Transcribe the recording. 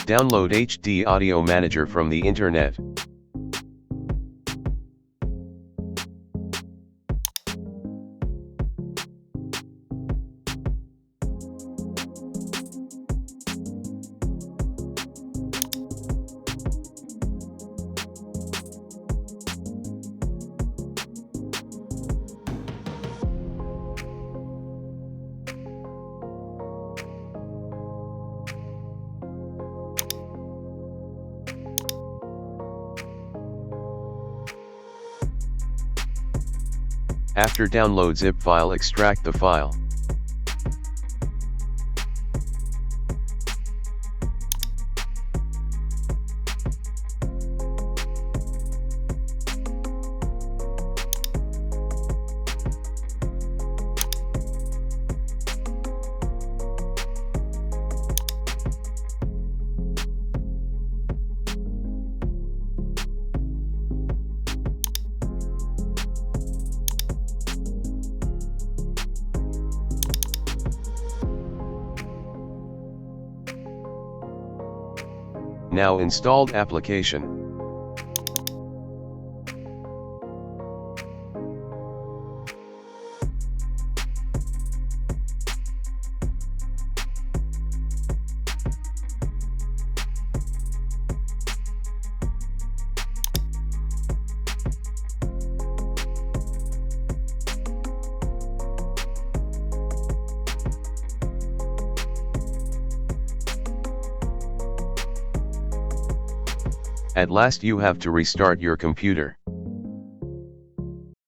Download HD Audio Manager from the internet. After download zip file, extract the file. Now installed application. At last you have to restart your computer.